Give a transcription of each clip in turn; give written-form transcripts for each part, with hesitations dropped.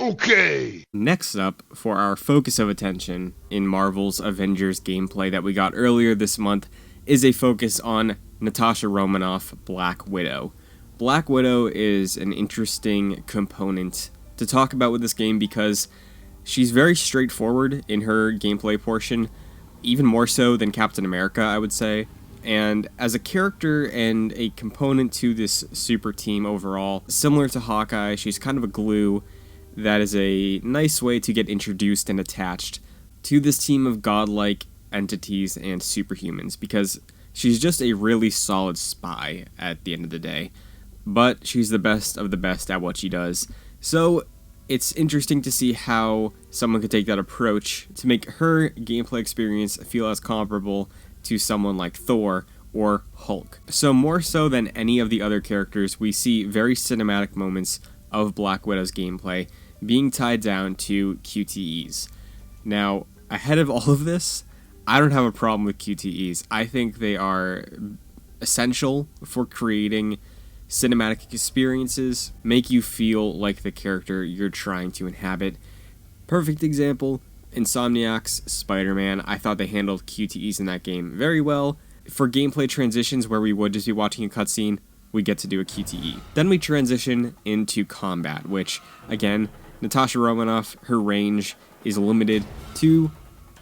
Okay! Next up, for our focus of attention in Marvel's Avengers gameplay that we got earlier this month, is a focus on Natasha Romanoff, Black Widow. Black Widow is an interesting component to talk about with this game because she's very straightforward in her gameplay portion, even more so than Captain America, I would say. And as a character and a component to this super team overall, similar to Hawkeye, she's kind of a glue that is a nice way to get introduced and attached to this team of godlike entities and superhumans, because she's just a really solid spy at the end of the day. But she's the best of the best at what she does. So it's interesting to see how someone could take that approach to make her gameplay experience feel as comparable to someone like Thor or Hulk. So more so than any of the other characters, we see very cinematic moments of Black Widow's gameplay being tied down to QTEs. Now, ahead of all of this, I don't have a problem with QTEs. I think they are essential for creating cinematic experiences, make you feel like the character you're trying to inhabit. Perfect example, Insomniac's Spider-Man. I thought they handled QTEs in that game very well. For gameplay transitions where we would just be watching a cutscene, we get to do a QTE. Then we transition into combat, which, again, Natasha Romanoff, her range is limited to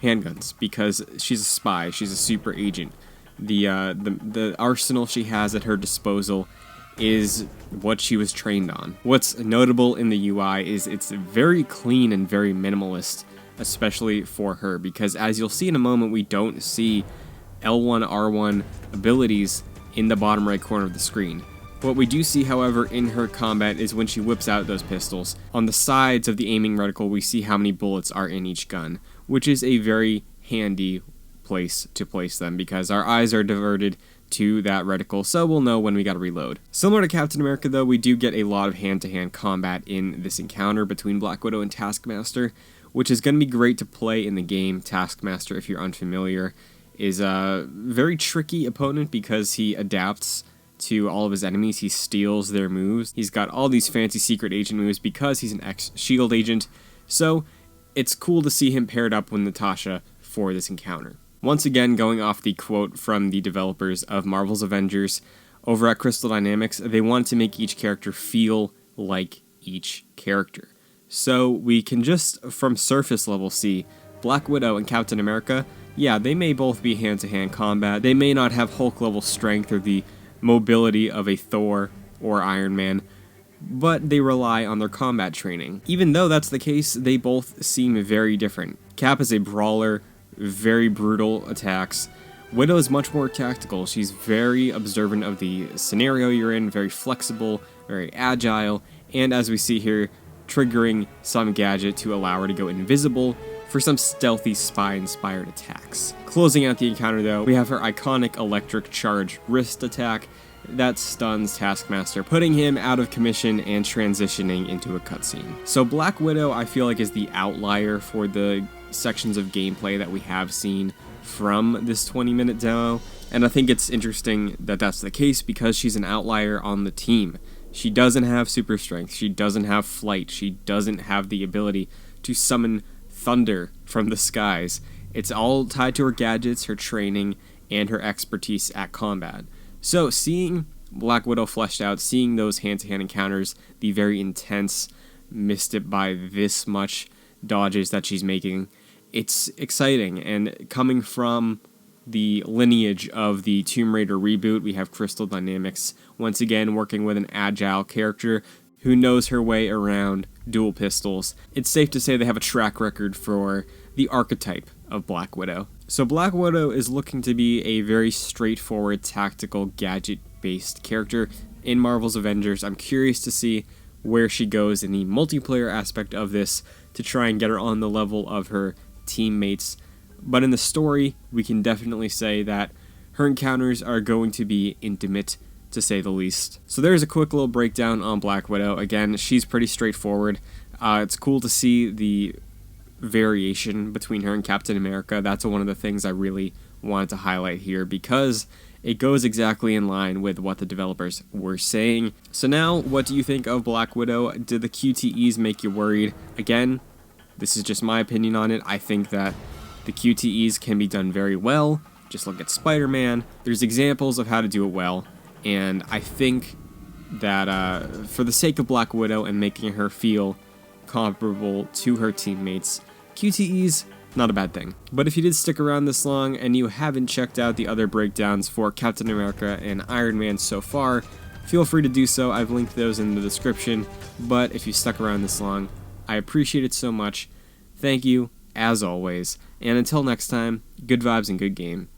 handguns because she's a spy, she's a super agent. The arsenal she has at her disposal is what she was trained on. What's notable in the UI is it's very clean and very minimalist, especially for her, because as you'll see in a moment, we don't see L1, R1 abilities in the bottom right corner of the screen. What we do see, however, in her combat is when she whips out those pistols. On the sides of the aiming reticle, we see how many bullets are in each gun, which is a very handy place to place them because our eyes are diverted to that reticle, so we'll know when we gotta reload. Similar to Captain America, though, we do get a lot of hand-to-hand combat in this encounter between Black Widow and Taskmaster, which is going to be great to play in the game. Taskmaster, if you're unfamiliar, is a very tricky opponent because he adapts to all of his enemies. He steals their moves. He's got all these fancy secret agent moves because he's an ex-SHIELD agent, so it's cool to see him paired up with Natasha for this encounter. Once again, going off the quote from the developers of Marvel's Avengers, over at Crystal Dynamics, they wanted to make each character feel like each character. So we can just, from surface level, see Black Widow and Captain America. Yeah, they may both be hand-to-hand combat. They may not have Hulk-level strength or the mobility of a Thor or Iron Man, but they rely on their combat training. Even though that's the case, they both seem very different. Cap is a brawler, very brutal attacks. Widow is much more tactical. She's very observant of the scenario you're in, very flexible, very agile, and as we see here, triggering some gadget to allow her to go invisible for some stealthy spy-inspired attacks. Closing out the encounter, though, we have her iconic electric charge wrist attack that stuns Taskmaster, putting him out of commission and transitioning into a cutscene. So Black Widow, I feel like, is the outlier for the sections of gameplay that we have seen from this 20-minute demo, and I think it's interesting that that's the case because she's an outlier on the team. She doesn't have super strength, she doesn't have flight, she doesn't have the ability to summon thunder from the skies. It's all tied to her gadgets, her training, and her expertise at combat. So seeing Black Widow fleshed out, seeing those hand-to-hand encounters, the very intense, missed it by this much dodges that she's making, it's exciting. And coming from the lineage of the Tomb Raider reboot, we have Crystal Dynamics once again working with an agile character who knows her way around dual pistols. It's safe to say they have a track record for the archetype of Black Widow. So Black Widow is looking to be a very straightforward, tactical, gadget-based character in Marvel's Avengers. I'm curious to see where she goes in the multiplayer aspect of this to try and get her on the level of her teammates. But in the story, we can definitely say that her encounters are going to be intimate, to say the least. So there's a quick little breakdown on Black Widow. Again, she's pretty straightforward. It's cool to see the variation between her and Captain America. That's one of the things I really wanted to highlight here, because it goes exactly in line with what the developers were saying. So now, what do you think of Black Widow? Did the QTEs make you worried? Again, this is just my opinion on it. I think that the QTEs can be done very well. Just look at Spider-Man. There's examples of how to do it well, and I think that for the sake of Black Widow and making her feel comparable to her teammates, QTEs, not a bad thing. But if you did stick around this long and you haven't checked out the other breakdowns for Captain America and Iron Man so far, feel free to do so. I've linked those in the description. But if you stuck around this long, I appreciate it so much. Thank you, as always. And until next time, good vibes and good game.